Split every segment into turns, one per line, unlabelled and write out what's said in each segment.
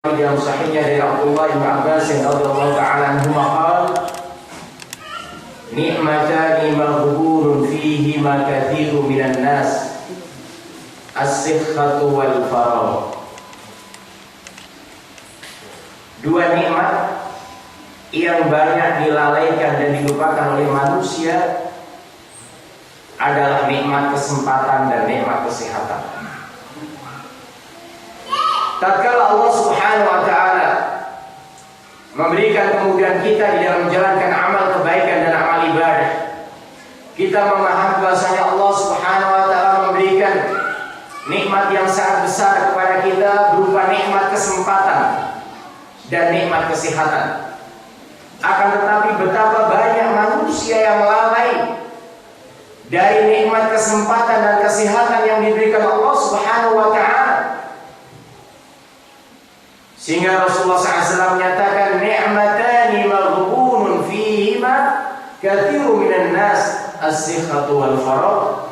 Dalam sahihnya dari Abdullah bin Abbas radhiyallahu ta'ala anhu qala ni'matani maghbunun fihi ma kathiru minan nas as-sihhatu wal faragh. Dua nikmat yang banyak dilalaikan dan dilupakan oleh manusia adalah nikmat kesempatan dan nikmat kesehatan. Tatkala Allah Subhanahu wa taala memberikan kemudahan kita di dalam menjalankan amal kebaikan dan amal ibadah, kita memahami bahwasanya Allah Subhanahu wa taala memberikan nikmat yang sangat besar kepada kita berupa nikmat kesempatan dan nikmat kesehatan. Akan tetapi betapa banyak manusia yang lalai dari nikmat kesempatan dan kesehatan yang diberikan Allah Subhanahu wa taala. Sehingga Rasulullah SAW menyatakan ni'matani maghbunun fihima kathiru minan nas as-sihhatu wal faragh.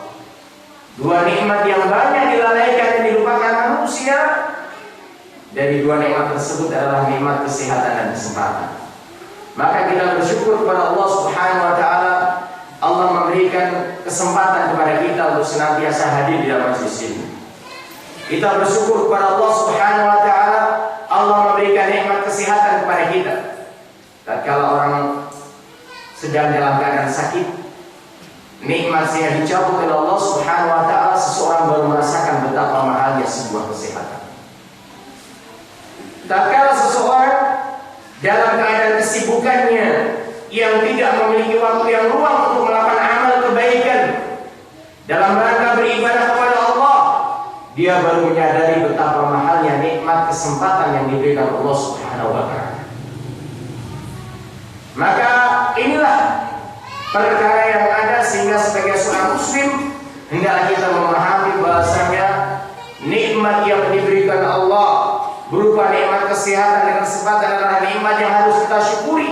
Dua nikmat yang banyak dilalaikan dan dilupakan manusia. Dari dua nikmat tersebut adalah nikmat kesehatan dan kesempatan. Maka kita bersyukur kepada Allah Subhanahu wa taala, Allah memberikan kesempatan kepada kita untuk senantiasa hadir di dalam majelis ini. Kita bersyukur kepada Allah Subhanahu wa taala, Allah memberikan nikmat kesehatan kepada kita. Tatkala orang sedang dalam keadaan sakit, nikmat sehat dicabut oleh Allah Subhanahu wa taala, seseorang baru merasakan betapa mahalnya sebuah kesehatan. Tatkala seseorang dalam keadaan kesibukannya yang tidak memiliki waktu yang luang untuk melakukan amal kebaikan dalam rangka beribadah kepada Allah, dia baru menyadari betapa mahalnya nikmat kesempatan yang diberikan Allah Subhanahu wa taala. Maka inilah perkara yang ada sehingga sebagai seorang muslim hendaklah kita memahami bahasanya nikmat yang diberikan Allah berupa nikmat kesehatan dan kesempatan adalah nikmat yang harus kita syukuri.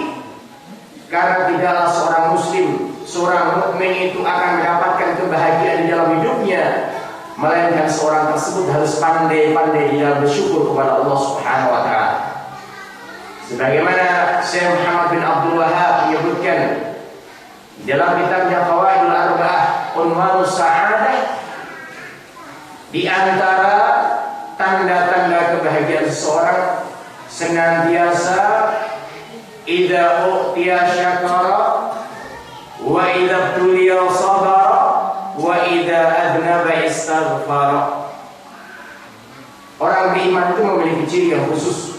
Karena tidaklah seorang muslim, seorang mukmin itu akan mendapatkan kebahagiaan di dalam hidupnya, melainkan seorang tersebut harus pandai-pandai di dalam bersyukur kepada Allah Subhanahu wa taala. Sebagaimana Syekh Muhammad bin Abdul Wahhab menyebutkan dalam kitabnya Qawaidul Arba'ah, unwanus sa'adah, di antara tanda-tanda kebahagiaan seseorang senantiasa idza u'tiya syakara wa idza tuliya sabara wa idza adnaba istaghfara. Orang beriman itu memiliki ciri yang khusus.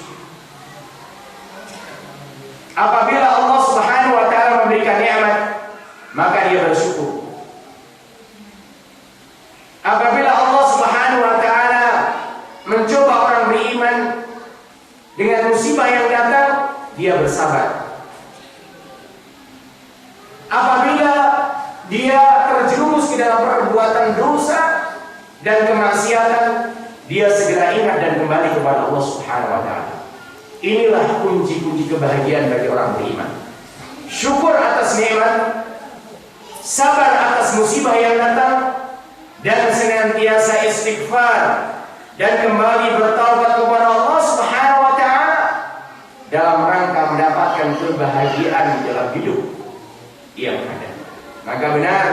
Apabila Allah Subhanahu wa taala memberikan nikmat, maka dia bersyukur. Apabila Allah Subhanahu wa taala mencoba orang beriman dengan musibah yang datang, dia bersabar. Apabila dia terjerumus ke dalam perbuatan dosa dan kemaksiatan, dia segera ingat dan kembali kepada Allah Subhanahu wa taala. Inilah kunci-kunci kebahagiaan bagi orang beriman. Syukur atas nikmat, sabar atas musibah yang datang, dan senantiasa istighfar dan kembali bertaubat kepada Allah Subhanahu wa taala dalam rangka mendapatkan kebahagiaan di dalam hidup yang ada. Maka benar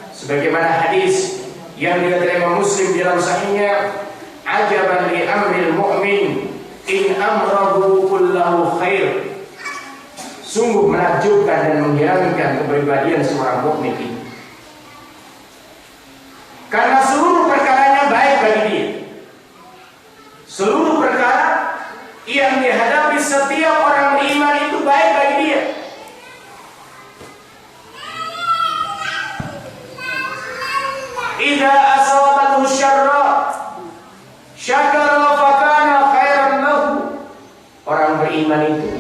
sebagaimana hadis yang diriwayatkan Imam Muslim dalam sahihnya, ajaban li amril mu'min in amrahu kullahu khair. Sungguh menakjubkan dan mengherankan kepribadian seorang mukmin ini, karena seluruh perkaranya baik bagi dia. Seluruh perkara yang dihadapi setiap orang beriman itu baik bagi dia. Idza asabathu syarra syakara fa kana khairan lahu. Orang beriman itu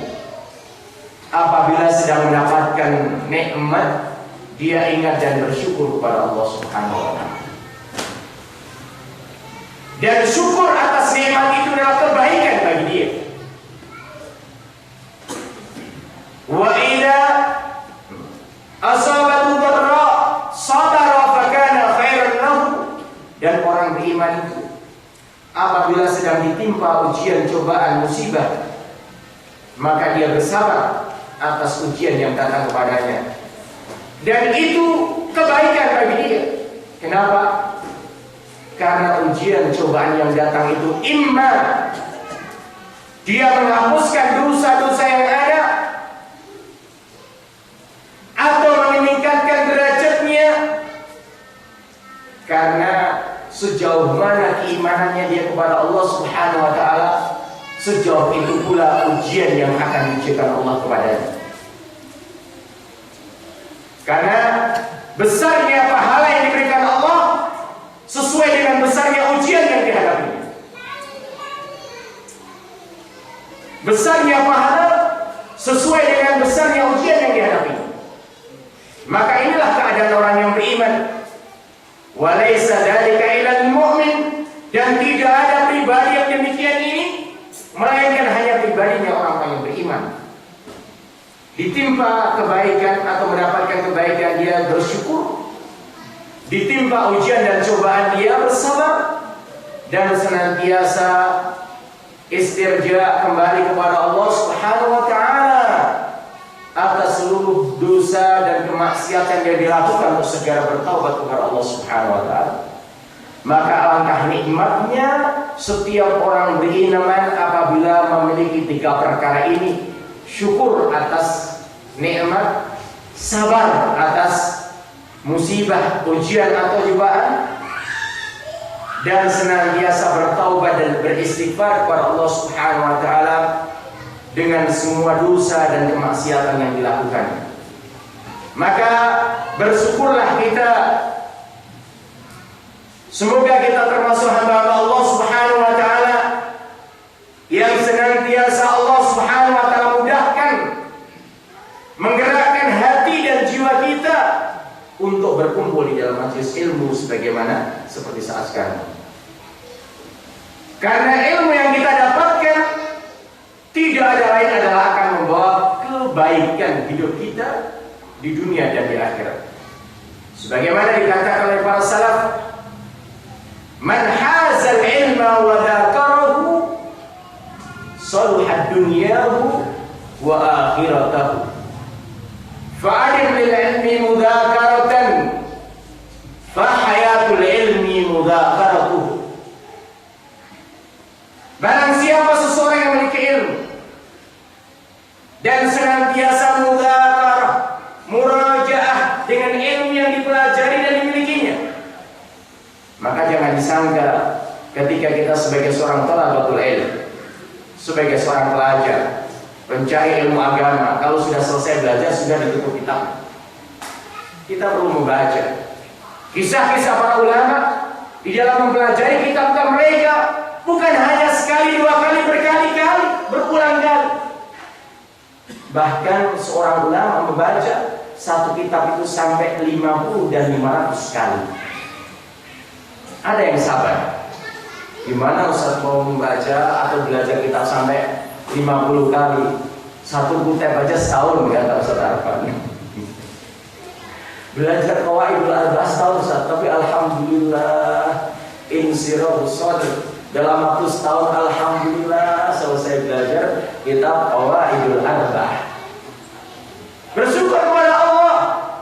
apabila sedang mendapatkan nikmat, dia ingat dan bersyukur kepada Allah Subhanahu wa taala. Dan syukur atas nikmat itu adalah kebaikan bagi dia. Wa idza asabatu dharra sabara fa kana khairan lahu. Dan orang beriman itu apabila sedang ditimpa ujian, cobaan, musibah, maka dia bersabar atas ujian yang datang kepadanya. Dan itu kebaikan bagi dia. Kenapa? Karena ujian cobaan yang datang itu imma dia menghapuskan dosa-dosa yang ada, atau meningkatkan derajatnya, karena sejauh mana keimanannya dia kepada Allah Subhanahu wa taala, sejauh itu pula ujian yang akan diberikan Allah kepadanya. Karena besarnya pahala yang diberikan Allah sesuai dengan besarnya ujian yang dihadapinya. Besarnya pahala sesuai dengan besarnya ujian yang dihadapinya. Maka inilah keadaan orang yang beriman. Walaysa dzalika ilal mu'min, dan tidak ada pribadi yang demikian ini melainkan hanya pribadinya orang yang beriman. Ditimpa kebaikan atau mendapatkan kebaikan, dia bersyukur. Ditimpa ujian dan cobaan, dia bersabar dan senantiasa istirja, kembali kepada Allah Subhanahu wa taala atas seluruh dosa dan kemaksiatan yang dilakukan, untuk segera bertaubat kepada Allah Subhanahu wa taala. Maka alangkah nikmatnya setiap orang beriman apabila memiliki tiga perkara ini: syukur atas nikmat, sabar atas musibah, ujian atau cobaan, dan senantiasa bertaubat dan beristighfar kepada Allah Subhanahu wa taala dengan semua dosa dan kemaksiatan yang dilakukan. Maka bersyukurlah kita. Semoga kita termasuk hamba Allah Subhanahu wa taala yang senantiasa Allah Subhanahu wa taala mudahkan, menggerakkan hati dan jiwa kita untuk berkumpul di dalam majelis ilmu sebagaimana seperti saat sekarang. Karena ilmu yang kita dapatkan tidak ada lain adalah akan membawa kebaikan hidup kita di dunia dan di akhirat. Sebagaimana dikatakan oleh para salaf, man hazal ilma wa dzakarahu saluhat dunyahu wa akhiratahu. Fa'alim lil ilmi mudzakaratan fa hayatul ilmi mudzakaratuhu. Barang siapa seseorang yang memiliki ilmu dan senantiasa mudzakarah, murajaah dengan ilmu yang dipelajari dan dimilikinya, maka jangan disangka ketika kita sebagai seorang thalabatul ilm, sebagai seorang pelajar, pencari ilmu agama, kalau sudah selesai belajar sudah ditutup kitab. Kita perlu membaca kisah-kisah para ulama di dalam mempelajari kitab-kitab mereka, bukan hanya sekali, dua kali, berkali-kali, berulang kali. Bahkan seorang ulama membaca satu kitab itu sampai 50 dan 500 kali. Ada yang sabar. Gimana Ustaz mau membaca atau belajar kitab sampai 50 kali? Satu kitab aja setahun, kata Ustaz Arfan. Belajar qawaidul arba'ah setahun Ustaz, tapi alhamdulillah insirahus sadr, dalam waktu setahun alhamdulillah selesai belajar kitab qawaidul arba'ah. Bersyukur kepada Allah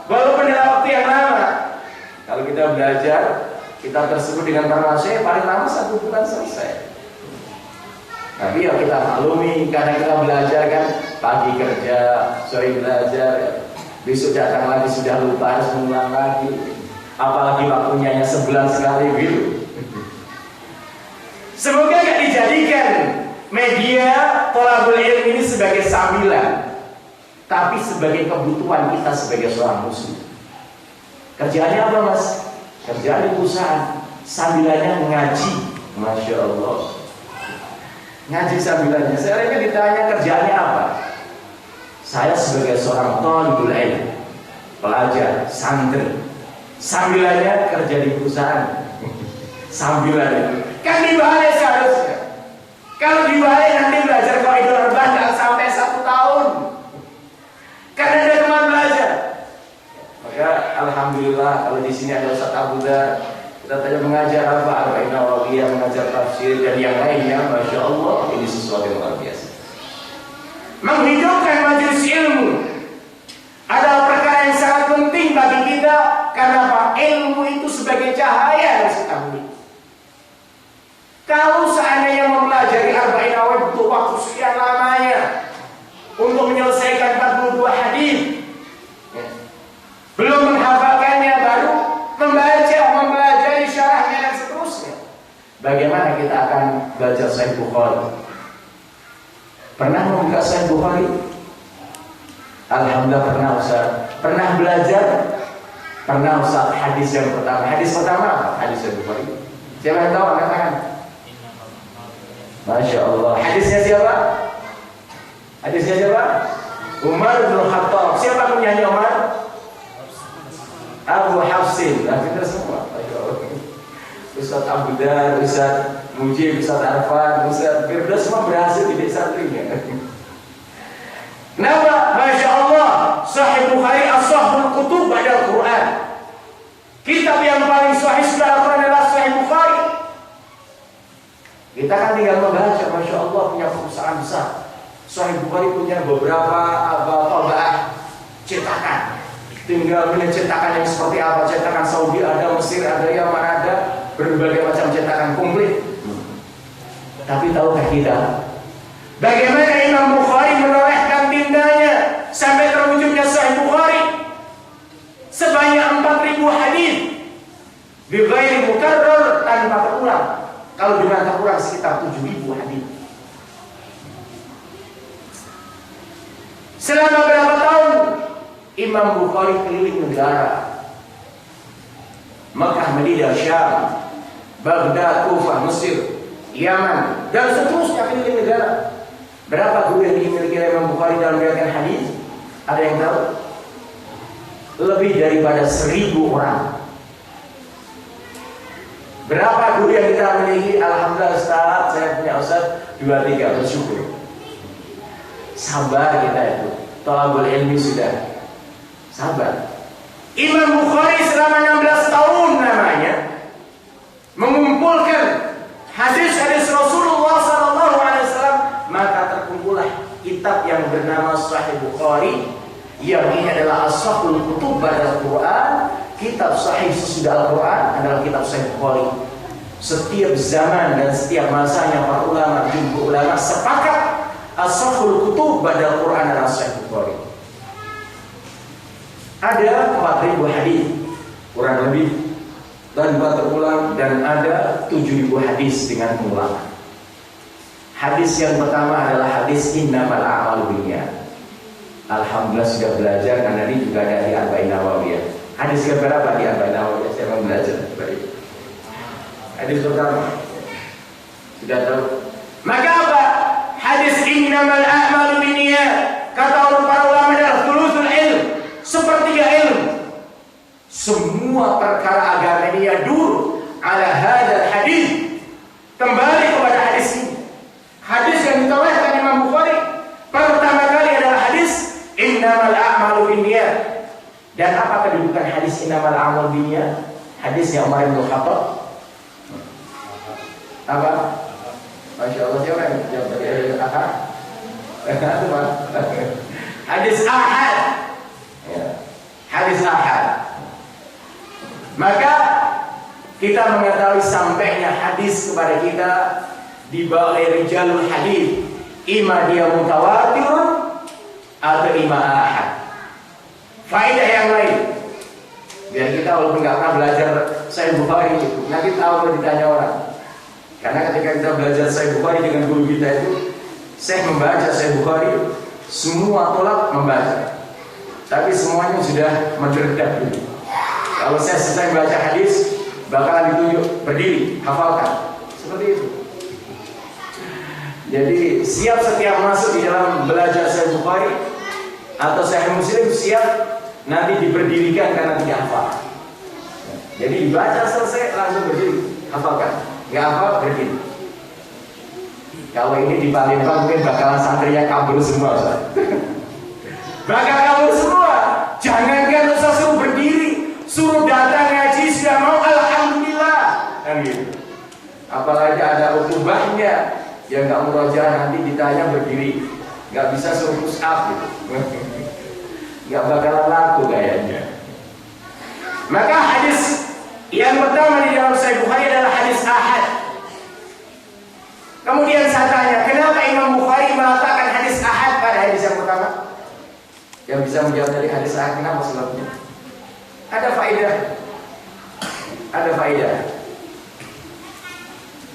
walaupun dalam waktu yang lama. Kalau kita belajar kitab tersebut dengan bermaksud paling lama 1 bulan selesai. Tapi ya kita maklumi, karena kita belajar kan pagi kerja, sore belajar, besok datang lagi sudah lupa, harus mengulang lagi. Apalagi waktunya hanya sebulan sekali gitu. Semoga gak dijadikan media thalabul ilm ini sebagai sambilan, tapi sebagai kebutuhan kita sebagai seorang muslim. Kerjaannya apa mas? Kerjaan di perusahaan, sambilannya ngaji. Masya Allah, ngaji sambilannya. Saya ditanya kerjaannya apa? Saya sebagai seorang thalibul ilm, pelajar, santri, sambilannya kerja di perusahaan. Sambilannya kan di balai seharusnya. Kalau di balai nanti belajar qawaidul arba'ah jangan sampai 1 tahun, karena ada teman belajar. Maka alhamdulillah kalau di sini ada Ustaz Abu Dar, kita tanya mengajar apa? Arba'in Nawawiyah, mengajar tafsir, Muslim dan yang lainnya, Masya Allah, ini sesuatu yang luar biasa. Menghidupkan majelis ilmu adalah perkara yang sangat penting bagi kita. Karena ilmu itu sebagai cahaya yang kita miliki. Kalau seandainya mempelajari Arba'in Nawawiyah butuh waktu sekian lamanya untuk menyelesaikan 42 hadis, belum menghafalkannya, baru membaca, mempelajari syarahnya dan seterusnya. Bagaimana kita akan belajar Sahih Bukhari? Pernah membuka Sahih Bukhari? Alhamdulillah pernah Ustaz. Pernah belajar? Pernah Ustaz. Hadis yang pertama. Hadis pertama hadis Sahih Bukhari. Siapa yang tahu? Angkat tangan. Masya Allah. Hadisnya siapa? Hadisnya siapa? Umar bin Khattab. Siapa penyanyi Umar? Abu Hafsin. Nah, kita semua. Masya Allah. Ustaz Abu Dar, Ustaz Mujib, Ustaz Arfan, Ustaz Firdaus semua berhasil didik santrinya. Kenapa? Masya Allah, Sahih Bukhari as-sahhul kutub ba'da Al-Quran. Kitab yang paling sahih setelah Al-Quran adalah Sahih Bukhari. Kita kan tinggal membaca, Masya Allah, punya perusahaan besar. Sahih Bukhari punya beberapa taba'ah cetakan. Tinggal punya cetakan yang seperti apa? Cetakan Saudi ada, Mesir ada, Yaman ada, berbagai macam cetakan komplit. Tapi tahukah kita bagaimana Imam Bukhari menorehkan tindanya sampai terwujudnya Sahih Bukhari sebanyak 4.000 hadis bighairi mukarrar, tanpa terulang. Kalau dengan terulang sekitar 7.000 hadis. Selama berapa tahun Imam Bukhari keliling negara? Makkah, Madinah, Syam, Baghdad, Kufah, Mesir, Yaman, dan seterusnya keliling negara. Berapa guru yang dimiliki Imam Bukhari dalam meriwayatkan hadis? Ada yang tahu? Lebih daripada 1.000 orang. Berapa guru yang kita miliki? Alhamdulillah Ustaz, saya punya Ustaz 2-3, bersyukur. Sabar kita itu. Thalabul ilmi sudah. Sabar. Imam Bukhari selama 16 tahun namanya mengumpulkan hadis-hadis Rasulullah SAW, maka terkumpullah kitab yang bernama Sahih Bukhari, yang ini adalah as-sahhul kutub ba'da Al-Quran. Kitab sahih sesudah Al-Quran adalah kitab Sahih Bukhari. Setiap zaman dan setiap masanya para ulama, jumhur ulama sepakat as-sahhul kutub ba'da Al-Quran adalah Sahih Bukhari. Ada 4.000 hadis kurang lebih tanpa terulang, dan ada 7.000 hadis dengan pengulangan. Hadis yang pertama adalah hadis innamal a'malu binniyat. Alhamdulillah sudah belajar, karena ini juga ada di Arba'in Nawawiyah. Hadis yang berapa di Arba'in Nawawiyah? Saya mau belajar. Baik. Hadis pertama sudah tahu. Maka apa? Hadis innamal a'malu binniyat, kata orang para ulama adalah thuluthul ilm, sepertiga ilmu. Semua perkara agama ini yadur ala hadzal hadis, kembali kepada hadis ini. Hadis yang diriwayatkan Imam Bukhari pertama kali adalah hadis innamal a'malu binniyat. Dan apa kedudukan hadis innamal a'malu binniyat? Hadisnya Umar bin Khattab. Apa? Masya Allah, siapa yang jawab dari ahad? Hadis ahad. Ya. Hadis ahad. Maka kita mengetahui sampainya hadis kepada kita dibawa oleh rijalul hadis, ima dia mutawatir atau ima ahad. Faedah yang lain, biar kita walaupun nggak pernah belajar Sahih Bukhari itu, nanti tahu kalau ditanya orang. Karena ketika kita belajar Sahih Bukhari dengan guru kita itu, saya membaca Sahih Bukhari, semua tolak membaca, tapi semuanya sudah mendedak dulu. Kalau saya selesai baca hadis, bakalan ditunjuk berdiri, hafalkan. Seperti itu. Jadi siap setiap masuk di dalam belajar Sahih Bukhari atau Sahih Muslim, siap nanti diberdirikan karena tidak hafal. Jadi dibaca selesai langsung berdiri, hafalkan. Nggak hafal, berdiri. Kalau ini di Palembang mungkin bakalan santrinya kabur semua, Ustaz. Bakal kabur semua. Jangankan Ustaz suruh berdiri, suruh datang ngaji sudah mau, alhamdulillah. Kan gitu. Apalagi ada utubah akhirnya ya nggak murojaah, nanti ditanya berdiri, nggak bisa suruh push up gitu. Nggak bakalan laku kayaknya. Maka hadis yang pertama di dalam Sahih Bukhari adalah hadis ahad. Kemudian saya tanya, kenapa Imam Bukhari meletakkan hadis ahad pada hadis yang pertama? Yang bisa menjawab dari hadis ahad, kenapa sebabnya? Ada faedah. Ada faedah.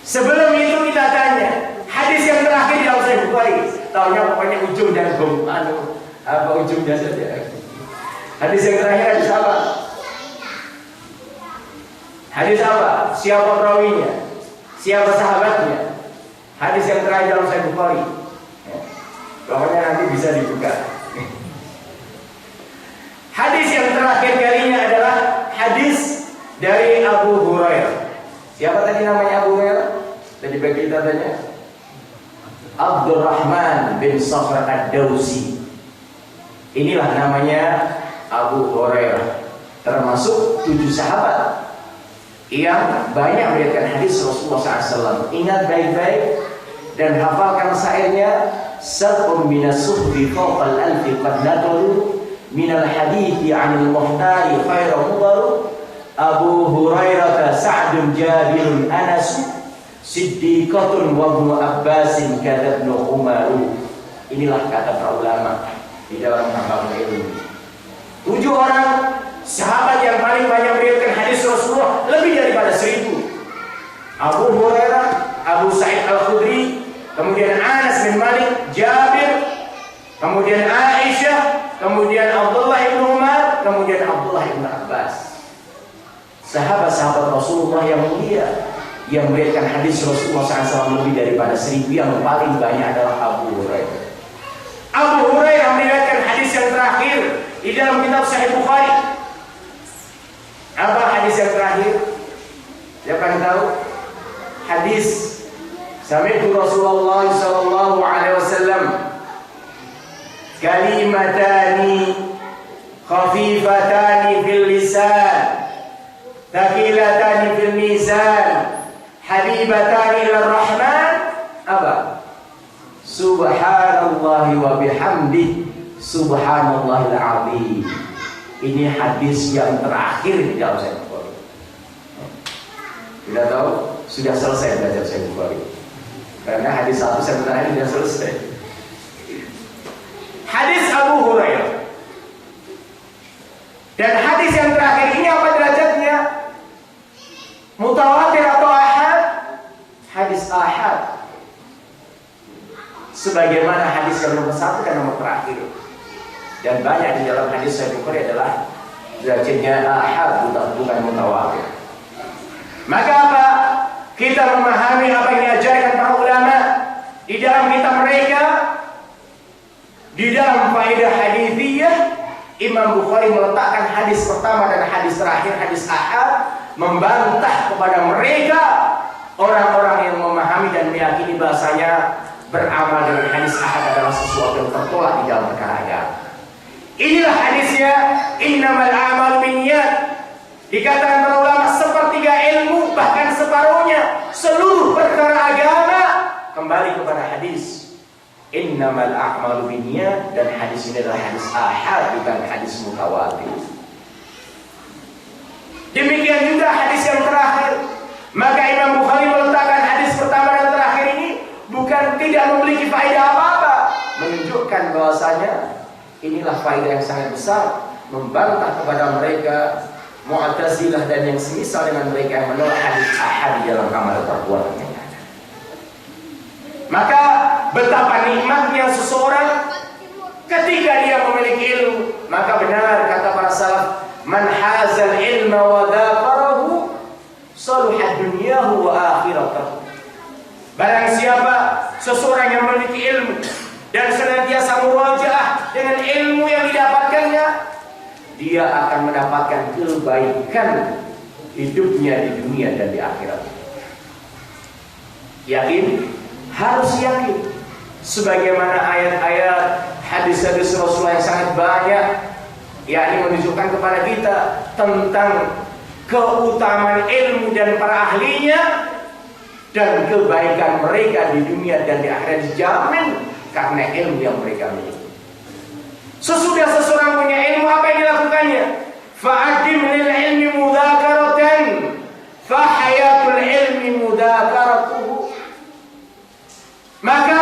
Sebelum itu kita tanya, hadis yang terakhir di dalam Sahih Bukhari, tahunya pokoknya ujung dan ujungnya saja. Hadis yang terakhir hadis apa? Hadis apa? Siapa perawinya? Siapa sahabatnya? Hadis yang terakhir dalam Sahih Bukhari. Pokoknya nanti bisa dibuka. Hadis yang terakhir kalinya adalah hadis dari Abu Hurairah. Siapa tadi namanya Abu Hurairah? Tadi bagi kita tanya. Abdurrahman bin Sakhr ad-Dawsi. Inilah namanya Abu Hurairah. Termasuk 7 sahabat yang banyak meriwayatkan hadis Rasulullah SAW. Ingat baik-baik dan hafalkan syairnya. Sab'un minas suhbi fawqal alfi qad naqalu minal hadithi 'anil muhtari khairu mudaru. Abu Hurairah, Sa'dun, Jabirun, Anas, Siddiqatun wa Ibnu Abbasin kata Ibnu Umar. Inilah kata para ulama di dalam hafal ilmu. 7 orang sahabat yang paling banyak meriwayatkan hadis Rasulullah, lebih daripada 1000. Abu Hurairah, Abu Sa'id Al-Khudri, kemudian Anas bin Malik, Jabir, kemudian Aisyah, kemudian Abdullah bin Umar, kemudian Abdullah bin Abbas. Sahabat-sahabat Rasulullah yang mulia yang meriwayatkan hadis Rasulullah SAW lebih daripada 1000. Yang paling banyak adalah Abu Hurairah. Abu Hurairah meriwayatkan hadis yang terakhir di dalam kitab Sahih Bukhari. Apa hadis yang terakhir? Siapa yang tahu? Hadis Sami'tu Rasulullah sallallahu alaihi wasallam kalimatani khafifatani fil lisan thaqilatani fil mizan habibatani lir rahman. Apa? Subhanallahi wa bihamdi subhanallahil azim. Ini hadis yang terakhir di dalam Sahih Bukhari. Tidak tahu, sudah selesai belajar Sahih Bukhari. Karena hadis 1 sebenarnya sudah selesai. Hadis Abu Hurairah. Dan hadis yang terakhir ini apa derajatnya? Mutawatir atau ahad? Hadis ahad. Sebagaimana hadis yang nomor 1 dan nomor terakhir. Dan banyak di dalam hadis Sahih Bukhari adalah derajatnya ahad, bukan mutawatir. Maka apa? Kita memahami apa yang diajarkan para ulama di dalam kitab mereka. Di dalam faedah hadithiyah, Imam Bukhari meletakkan hadis pertama dan hadis terakhir, hadis ahad, membantah kepada mereka orang-orang yang memahami dan meyakini bahasanya beramal dengan hadis ahad adalah sesuatu yang tertolak di dalam perkara agama. Inilah hadisnya, innamal a'malu binniyat. Dikatakan para ulama sepertiga ilmu, bahkan separuhnya seluruh perkara agama kembali kepada hadis. Innamal a'malu binniyat, dan hadis ini adalah hadis ahad, bukan hadis mutawatir. Demikian juga hadis yang terakhir. Maka Imam Bukhari meletakkan hadis pertama dan terakhir ini bukan tidak memiliki faedah apa-apa, menunjukkan bahwasanya inilah faedah yang sangat besar, membantah kepada mereka Mu'tazilah dan yang semisal dengan mereka yang menolak hadis ahad di dalam amal perbuatan yang ada. Maka betapa nikmatnya seseorang ketika dia memiliki ilmu. Maka benar kata para salaf, man hazal ilma wa dhaqarahu saluhat dunyahu wa akhiratuhu. Barang siapa seseorang yang memiliki ilmu dan senantiasa murojaah dengan ilmu yang didapatkannya, dia akan mendapatkan kebaikan hidupnya di dunia dan di akhirat. Yakin? Harus yakin. Sebagaimana ayat-ayat hadis-hadis Rasulullah yang sangat banyak, yakni menunjukkan kepada kita tentang keutamaan ilmu dan para ahlinya. dan kebaikan mereka di dunia dan di akhirat dijamin karena ilmu yang mereka miliki. Sesudah seseorang punya ilmu, apa yang dilakukannya? Fa'adim lil ilmi mudzakaratan fa hayatul ilmi mudzakaratuhu. Maka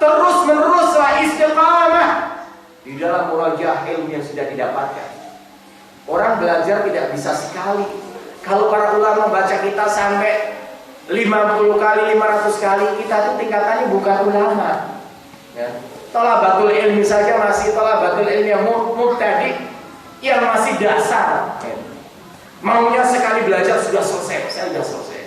terus meneruslah istiqamah di dalam murajaah ilmu yang sudah didapatkan. Orang belajar tidak bisa sekali. Kalau para ulama baca kita sampai 50 kali, 500 kali, kita tuh tingkatannya bukan ulama. Ya. Thalabatul ilmi saja masih thalabatul ilmi yang mubtadi, yang masih dasar. Ya. Maunya sekali belajar sudah selesai, saya sudah selesai.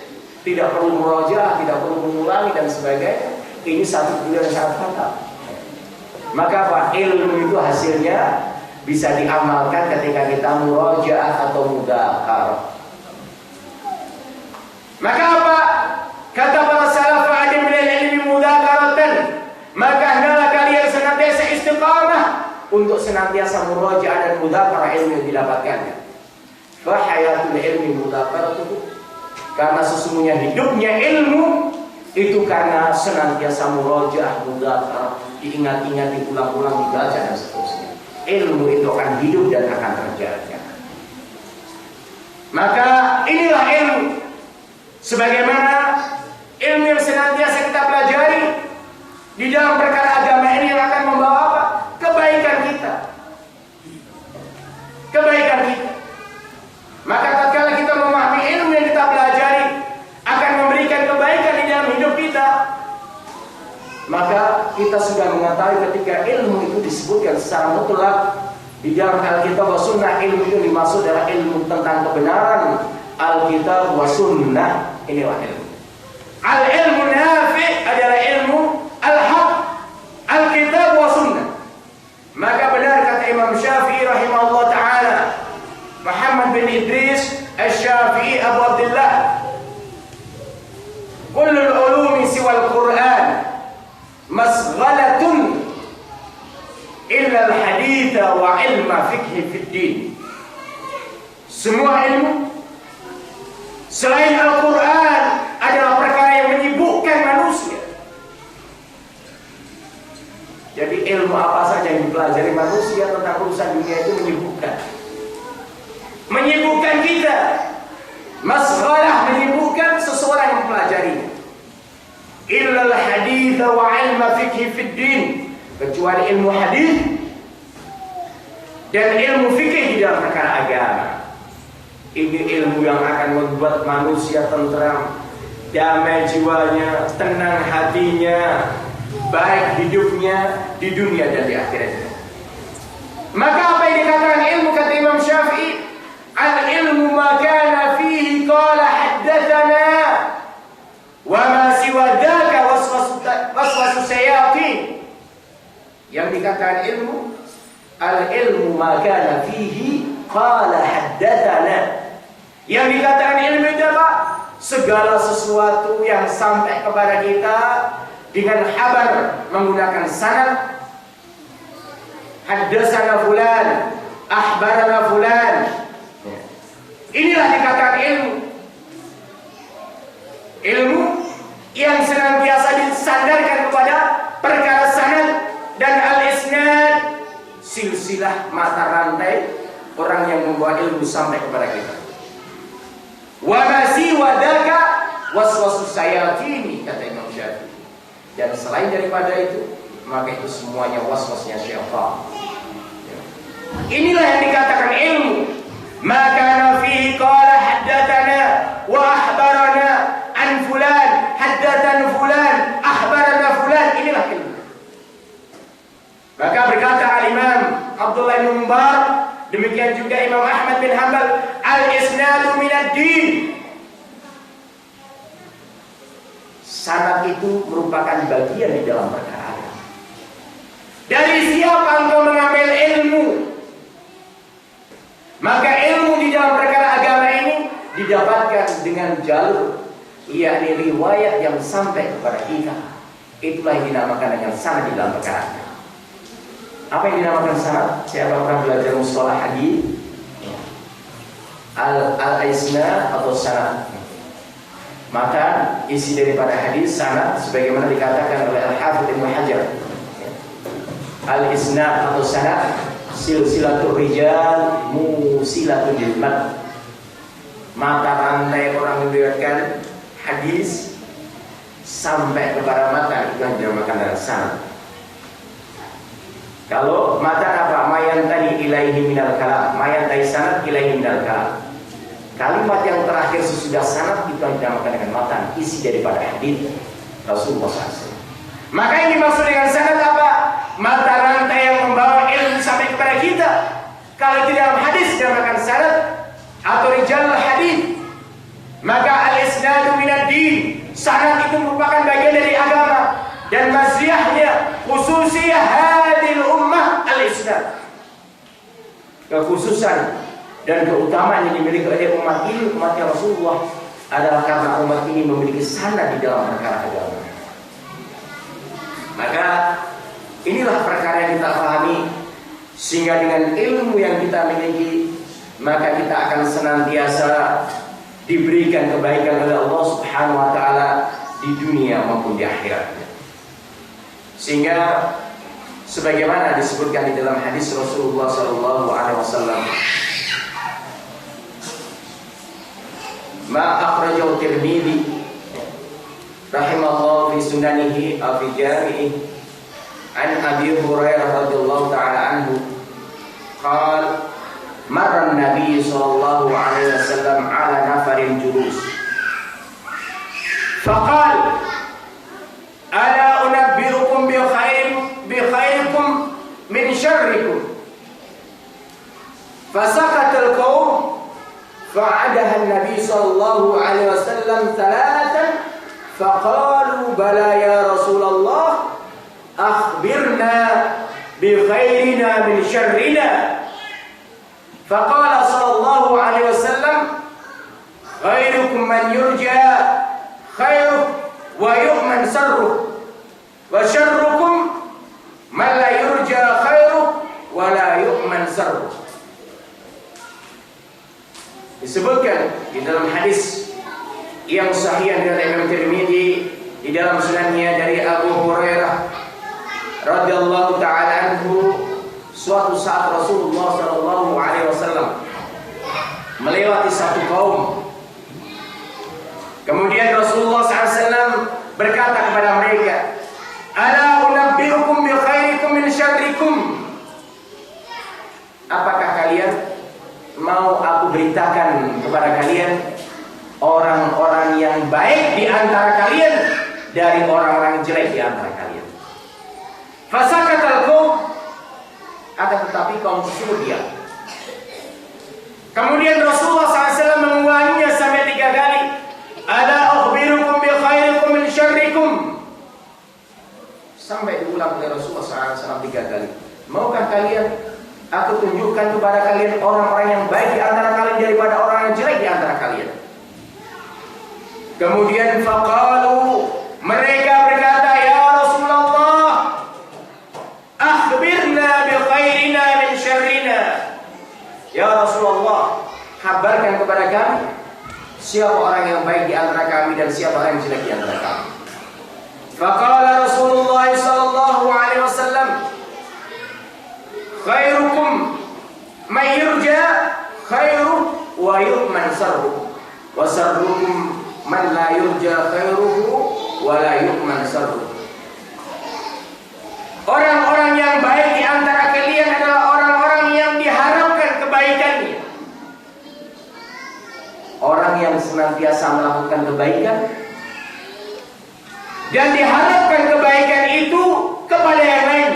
Tidak perlu murajaah, tidak perlu mengulangi dan sebagainya. Ini satu keliru yang sangat fatal. Maka apa? Ilmu itu hasilnya bisa diamalkan ketika kita murajaah atau mudzakarah. Maka apa? Kata para salaf, adim minal ilmi mudzakaratan. Maka hendaklah kalian senantiasa istiqamah untuk senantiasa murajaah dan mudzakarah ilmu yang didapatkannya. Fa hayatul ilmi mudzakaratuhu. Karena sesungguhnya hidupnya ilmu itu karena senantiasa murajaah, mudzakarah, diingat-ingat, diulang-ulang, dibaca dan seterusnya. Ilmu itu akan hidup dan akan terjaga. Maka inilah ilmu. Sebagaimana ilmu yang senantiasa kita pelajari di dalam perkara agama ini yang akan membawa apa? Kebaikan kita. Kebaikan kita. Maka tatkala kita memahami ilmu yang kita pelajari akan memberikan kebaikan di dalam hidup kita, maka kita sudah mengetahui ketika ilmu itu disebutkan secara mutlak di dalam Alkitab wa Sunnah. Ilmu itu dimaksud adalah ilmu tentang kebenaran, Alkitab wa Sunnah. Inilah ilmu. Al-ilmu nafi' adalah ilmu al-haq, Alkitab wa Sunnah. Maka benar kata Imam Syafi'i rahimahullah ta'ala, Muhammad bin Idris Asy-Syafi'i Abu Abdullah, kullul ulumi siwal Qur'an masghalatun illa al-hadith wa ilma fiqh fid din. Semua ilmu selain Al-Quran adalah perkara yang menyibukkan manusia. Jadi ilmu apa saja yang dipelajari manusia tentang urusan dunia itu menyibukkan. Menyibukkan kita. Masghalah menyibukkan seseorang yang mempelajarinya. Illa al-hadith wa ilma fiqh fid din. Kecuali ilmu hadis dan ilmu fikih di dalam perkara agama. Ini ilmu yang akan membuat manusia tentram, damai jiwanya, tenang hatinya, baik hidupnya di dunia dan di akhiratnya. Maka apa yang dikatakan ilmu kata Imam Syafi'i? Al-ilmu ma kana fihi qala haddatsana wa ma siwa dzaka waswasu syayatin. Yang dikatakan ilmu, al-ilmu ma kana fihi qala haddatsana. Yang dikatakan ilmu itu apa? Segala sesuatu yang sampai kepada kita dengan kabar menggunakan sanad. Haddatsana fulan, akhbarana fulan. Inilah dikatakan ilmu. Ilmu yang senantiasa disandarkan kepada perkara sanad dan al-isnad, silsilah mata rantai orang yang membawa ilmu sampai kepada kita. Wa masi wadaka waswasus sayatini, kata Imam Syafi'i. Dan selain daripada itu, maka itu semuanya waswasnya syaitan. Inilah yang dikatakan ilmu. Maka fihi qala haddatsana wa akhbarana an fulan, haddatsana fulan, akhbarana fulan. Inilah ilmu. Maka berkata al-Imam Abdullah bin Mubarak, demikian juga Imam Ahmad bin Hanbal, al-isnadu minad din. Sanad itu merupakan bagian di dalam perkara agama. Dari siapa engkau mengambil ilmu? Maka ilmu di dalam perkara agama ini didapatkan dengan jalur, yakni riwayat yang sampai kepada kita. Itulah yang dinamakan dengan sanad di dalam perkara agama. Apa yang dinamakan sanad? Siapa orang belajar mustalah hadis? Al-isnad atau sanad. Maka isi daripada hadis sanad sebagaimana dikatakan oleh Al-Hafidz Ibnu Hajar, al-isnad atau sanad silsilatul rijal musilatul ilmat, mata rantai orang meriwayatkan hadis sampai kepada mata, itu yang dinamakan dengan sanad. Kalau mata apa? Mayantahi ilaihi minal kalam, mayantahi sanad ilaihi minal kalam. Kalimat yang terakhir sesudah sanad itu yang dinamakan dengan matan, isi daripada hadis Rasulullah SAW. Maka yang dimaksud dengan sanad apa? Mata rantai yang membawa ilmu sampai kepada kita. Kalau di dalam hadis dinamakan sanad atau rijal hadis. Maka al-isnadu minad din, sanad itu merupakan bagian dari agama, dan maziyahnya khususiyah hadil ummah al-isnad. Kekhususan dan keutamaan yang dimiliki oleh umat ini, umatnya Rasulullah, adalah karena umat ini memiliki sanad di dalam perkara agama. Maka inilah perkara yang kita pahami, sehingga dengan ilmu yang kita miliki, maka kita akan senantiasa diberikan kebaikan oleh Allah Subhanahu wa taala di dunia maupun di akhirat. Sehingga sebagaimana disebutkan di dalam hadis Rasulullah sallallahu alaihi wasallam, ma akhrajahu Tirmidzi rahimallahu fi sunanihi aw fi jami'i an Abi Hurairah radhiyallahu ta'ala anhu qala marra an-nabiy sallallahu alaihi wasallam ala nafarin julus faqala ala unabbiukum bi khairikum min syarrikum fasaqata al-qawm فعدها النبي صلى الله عليه وسلم ثلاثا فقالوا بلى يا رسول الله أخبرنا بخيرنا من شرنا فقال صلى الله عليه وسلم خيركم من يرجى خيره ويؤمن سره وشركم من لا يرجى خيره ولا يؤمن سره. Disebutkan di dalam hadis yang sahih dari Imam Tirmidzi di dalam sunannya dari Abu Hurairah radhiyallahu taala anhu, suatu saat Rasulullah sallallahu alaihi wasallam melewati satu kaum. Kemudian Rasulullah SAW berkata kepada mereka, "Ala unabbiukum bi khairikum min syarrikum?" Apakah kalian mau aku beritakan kepada kalian orang-orang yang baik di antara kalian dari orang-orang yang jelek di antara kalian? Fasakatal qaum, akan tetapi kaum tersebut diam. Kemudian Rasulullah SAW mengulanginya sampai 3 kali. Ala akhbirukum bi khairikum min syarrikum. Sampai diulang oleh Rasulullah SAW 3 kali. Maukah kalian aku tunjukkan kepada kalian orang-orang yang baik di antara kalian daripada orang yang jelek di antara kalian? Kemudian faqalu, mereka berkata, ya Rasulullah, akhbirna bi khairina min syarrina. Ya Rasulullah, kabarkan kepada kami siapa orang yang baik di antara kami dan siapa orang yang jelek di antara kami. Faqala Rasulullah sallallahu alaihi wasallam, khairukum man yurja khairu wa yu'man sarru wa sarrukum man la yurja khairuhu wa la yu'man sarru. Orang-orang yang baik di antara kalian adalah orang-orang yang diharapkan kebaikannya, orang yang senantiasa melakukan kebaikan dan diharapkan kebaikan itu kepada yang lain.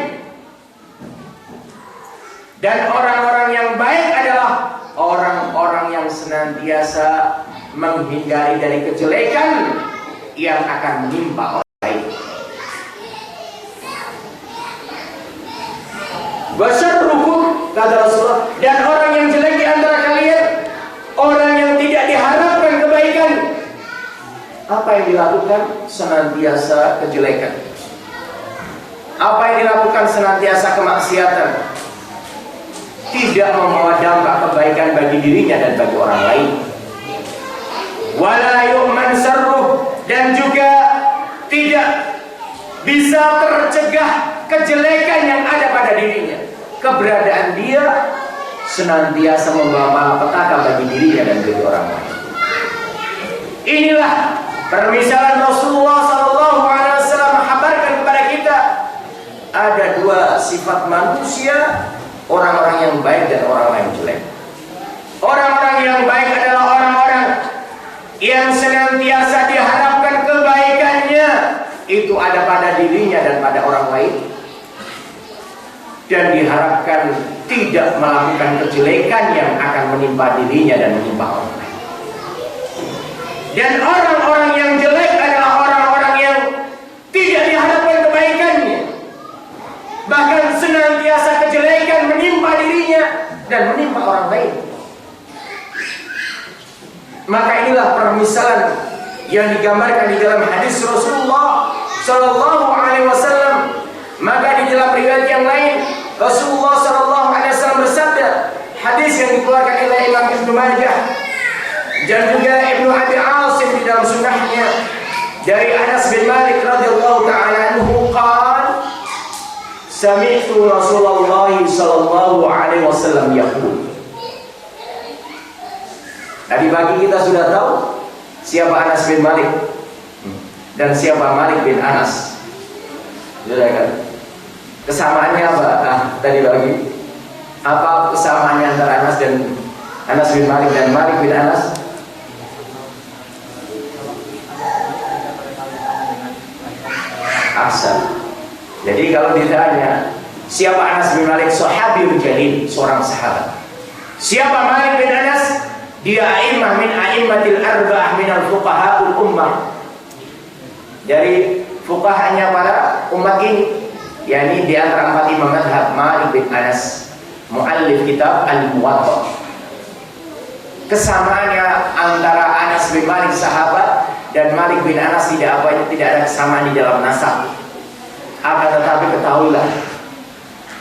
Dan orang-orang yang baik adalah orang-orang yang senantiasa menghindari dari kejelekan yang akan menimpa orang lain. Wasyarrukum, kata Rasulullah, dan orang yang jelek di antara kalian, orang yang tidak diharapkan kebaikan. Apa yang dilakukan? Senantiasa kejelekan. Apa yang dilakukan? Senantiasa kemaksiatan. Tidak membawa dampak kebaikan bagi dirinya dan bagi orang lain. Wala yu'man sarruh, dan juga tidak bisa tercegah kejelekan yang ada pada dirinya. Keberadaan dia senantiasa membawa malapetaka bagi dirinya dan bagi orang lain. Inilah permisalan Rasulullah SAW menghabarkan kepada kita ada dua sifat manusia, orang-orang yang baik dan orang-orang yang jelek. Orang-orang yang baik adalah orang-orang yang senantiasa diharapkan kebaikannya itu ada pada dirinya dan pada orang lain, dan diharapkan tidak melakukan kejelekan yang akan menimpa dirinya dan menimpa orang lain. Dan orang-orang yang jelek adalah orang-orang yang tidak diharapkan kebaikannya, bahkan senantiasa kejelekan menimpa dirinya dan menimpa orang lain. Maka inilah permisalan yang digambarkan di dalam hadis Rasulullah Sallallahu Alaihi Wasallam. Maka di dalam riwayat yang lain Rasulullah Sallallahu Alaihi Wasallam bersabda, hadis yang dikeluarkan oleh Imam Ibnu Majah dan juga Ibnu Abi Asim di dalam sunnahnya, dari Anas bin Malik radhiyallahu taala anhu qala sami'tu Rasulullah Sallallahu Alaihi Wasallam yaqul. Tadi pagi kita sudah tahu siapa Anas bin Malik dan siapa Malik bin Anas. Sudah kan? Kesamaannya apa? Nah, tadi pagi apa kesamaannya antara Anas bin Malik dan Malik bin Anas? Asal. Jadi kalau ditanya siapa Anas bin Malik, sahabiul jalil, seorang sahabat. Siapa Malik bin Anas? Dia a'immah min a'immatil arba'ah minal fuqaha'ul ummah. Dari fuqahanya para umat ini, yakni di antara 4 imam mazhab Malik bin Anas, muallif kitab Al-Muwatta. Kesamaannya antara Anas bin Malik sahabat dan Malik bin Anas tidak ada kesamaan di dalam nasab. Akan tetapi ketahuilah,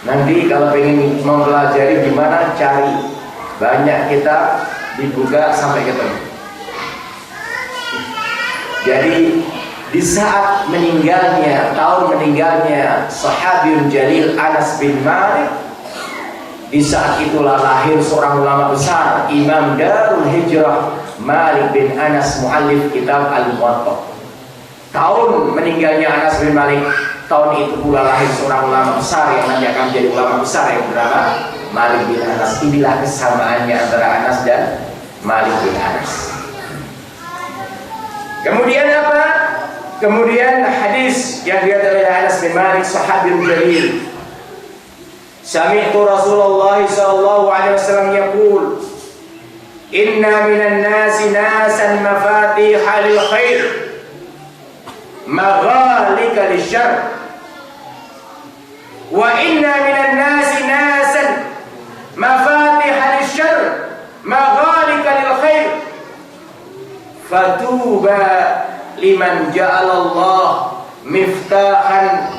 nanti kalau ingin mempelajari gimana cari, banyak kita dibuka sampai ketemu. Jadi di saat tahun meninggalnya sahabiul jalil Anas bin Malik, di saat itulah lahir seorang ulama besar, Imam Darul Hijrah Malik bin Anas, muallif kitab Al-Muwatta. Tahun meninggalnya Anas bin Malik, tahun itu pula lahir seorang ulama besar yang nanti akan menjadi ulama besar yang bernama Malik bin Anas. Inilah kesamaannya antara Anas dan Malik bin Anas. Kemudian apa? Kemudian hadis yang diriwayatkan oleh Anas bin Malik, sahabiul jalil. Sami'tu Rasulullah sallallahu alaihi wasallam yaqul, "Inna minan nasi nasan mafatihal lil khair, maghalika lisyarr. Wa inna minan nasi nasan mafatihal lisyarr, maghalika lil khair. Fatuba liman ja'alallah miftahan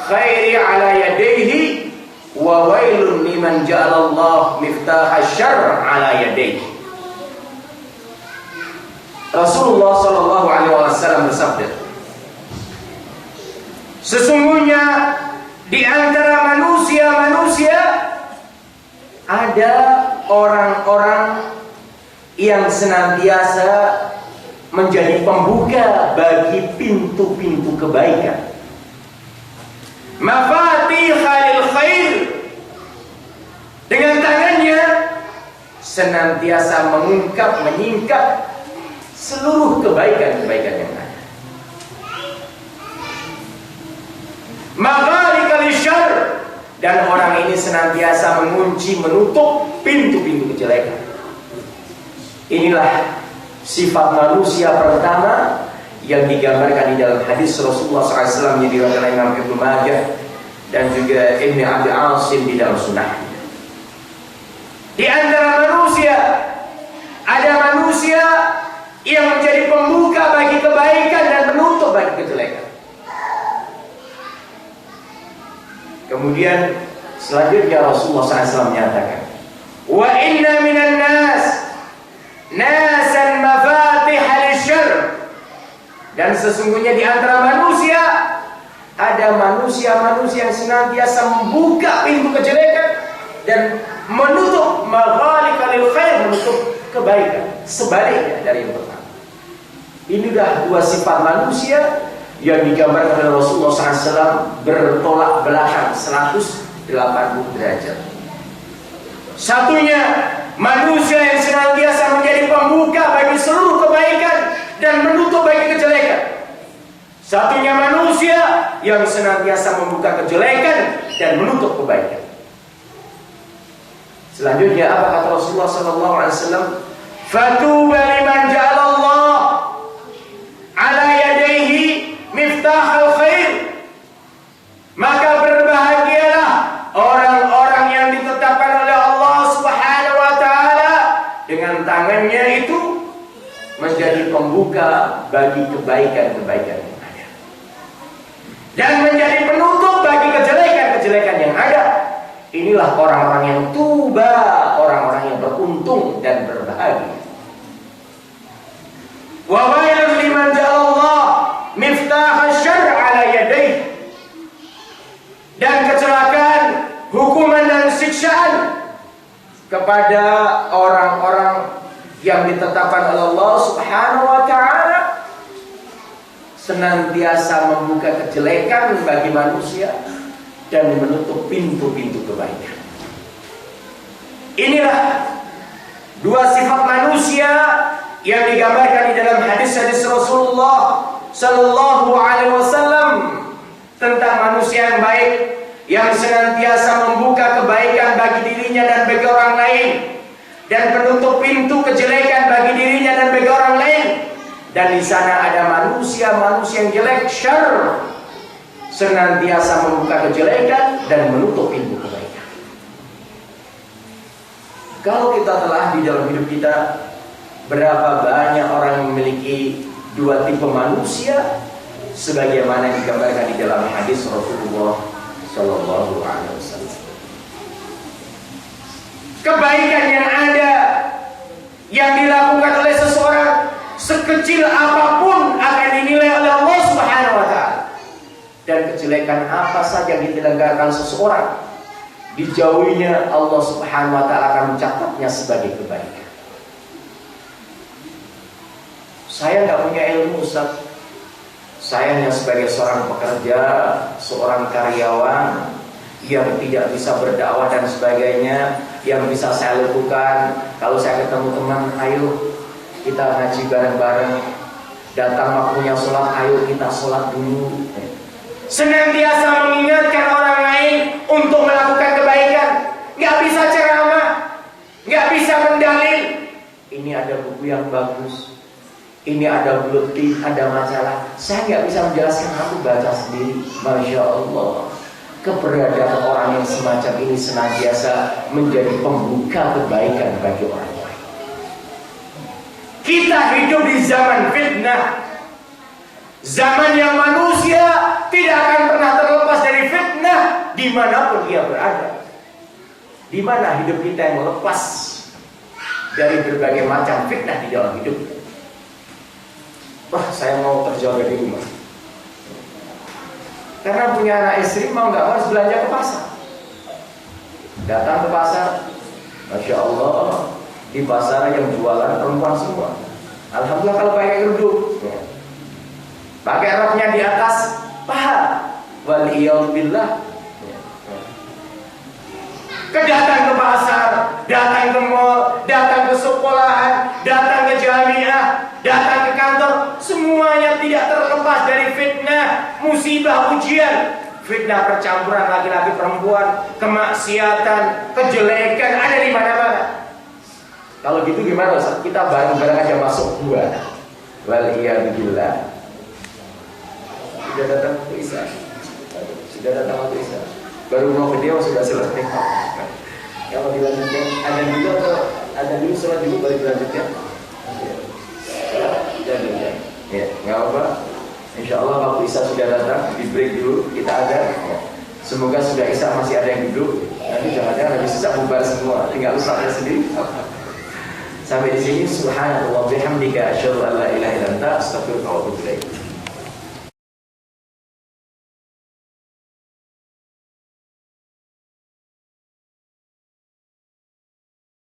khairi ala yadayhi, wa wailun liman ja'alallah miftah syarr ala yadayhi." Rasulullah sallallahu alaihi wasallam bersabda, sesungguhnya di antara manusia ada orang-orang yang senantiasa menjadi pembuka bagi pintu-pintu kebaikan. Mafatihal khair, dengan tangannya senantiasa menyingkap seluruh kebaikan-kebaikan yang ada. Maghalikal syarr, dan orang ini senantiasa mengunci, menutup pintu-pintu kejelekan. Inilah sifat manusia pertama yang digambarkan di dalam hadis Rasulullah SAW yang diriwayatkan oleh Imam Ibnu Majah dan juga Ibnu Abi Asim di dalam sunnah. Di antara manusia ada manusia yang menjadi pembuka bagi kebaikan dan penutup bagi kejelekan. Kemudian selanjutnya Rasulullah SAW menyatakan, wa inna minan nas nasan mafatihal syarr, Dan sesungguhnya di antara manusia ada manusia-manusia yang senantiasa membuka pintu kejelekan dan menutup maghalika lil khair, menutup kebaikan. Sebaliknya dari yang pertama. Ini dah dua sifat manusia yang digambarkan oleh Rasulullah SAW bertolak belakang 180 derajat. Satunya manusia yang senantiasa menjadi pembuka bagi seluruh kebaikan dan menutup bagi kejelekan. Satunya manusia yang senantiasa membuka kejelekan dan menutup kebaikan. Selanjutnya apa kata Rasulullah SAW? Fatuba liman ja'alallah ala yadayhi miftahul khair. Maka berbahagialah orang-orang yang ditetapkan oleh Allah Subhanahu wa taala dengan tangannya itu menjadi pembuka bagi kebaikan-kebaikan yang ada dan menjadi penutup bagi kejelekan-kejelekan yang ada. Inilah orang-orang yang tuba, orang-orang yang beruntung dan berbahagia. Wa wailun liman ja'alallah miftah syarr ala yadayhi. Dan kecelakaan, hukuman dan siksaan kepada orang-orang yang ditetapkan oleh Allah Subhanahu wa taala senantiasa membuka kejelekan bagi manusia dan menutup pintu-pintu kebaikan. Inilah dua sifat manusia yang digambarkan di dalam hadis-hadis Rasulullah sallallahu alaihi wasallam tentang manusia yang baik yang senantiasa membuka kebaikan bagi dirinya dan bagi orang lain dan menutup pintu kejelekan bagi dirinya dan bagi orang lain. Dan di sana ada manusia-manusia yang jelek, syarr, senantiasa membuka kejelekan dan menutup pintu kebaikan. Kalau kita telah di dalam hidup kita, berapa banyak orang yang memiliki dua tipe manusia sebagaimana yang digambarkan di dalam hadis Rasulullah Shallallahu Alaihi Wasallam. Kebaikan yang ada yang dilakukan oleh seseorang sekecil apapun akan dinilai oleh Allah Subhanahu Wa Taala. Dan kejelekan apa saja yang ditinggalkan seseorang, dijauhinya, Allah Subhanahu Wa Taala akan mencatatnya sebagai kebaikan. Saya nggak punya ilmu, Ustaz. Saya hanya sebagai seorang pekerja, seorang karyawan yang tidak bisa berdakwah dan sebagainya. Yang bisa saya lakukan, kalau saya ketemu teman, ayo kita ngaji bareng-bareng. Datang waktunya sholat, ayo kita sholat dulu. Senantiasa mengingatkan orang lain untuk melakukan kebaikan. Nggak bisa ceramah, nggak bisa mendalil. Ini ada buku yang bagus, ini ada bulletin, ada majalah. Saya nggak bisa menjelaskan, aku baca sendiri. Masya Allah, keberadaan orang yang semacam ini senantiasa menjadi pembuka kebaikan bagi orang lain. Kita hidup di zaman fitnah, zaman yang manusia tidak akan pernah terlepas dari fitnah dimanapun dia berada. Di mana hidup kita yang lepas dari berbagai macam fitnah di dalam hidup? Wah, saya mau terjauh dari rumah karena punya anak istri, mau nggak harus belanja ke pasar. Datang ke pasar, Masya Allah, di pasar yang jualan perempuan semua. Alhamdulillah kalau pakai kerudung, pakai roknya di atas paha, waliyahillah. Kedatang ke pasar, datang ke mall, datang ke sekolahan, datang ke jamiah, datang ke kantor, semuanya tidak terlepas dari fitnah, musibah, ujian. Fitnah percampuran laki-laki perempuan, kemaksiatan, kejelekan ada di mana-mana. Kalau gitu gimana, Ustaz? Kita bareng-bareng aja masuk gua. Waliyahillah. Sudah datang waktu Isya. Sudah datang waktu Isya. Baru mau video sudah selesai. Kalau dilanjutkan, ada dulu atau ada dulu sholat dulu baru dilanjutkan? Ya, nggak apa. Insya Allah waktu Isya sudah datang, di break dulu kita ada. Semoga sudah Isya masih ada yang duduk. Nanti jangan-jangan habis Isya bubar semua, tinggal Ustaznya sendiri. Sampai di sini, subhanallah bihamdika asyhadu an la ilaha illa anta hadza astaghfiruka wa atubu ilaik.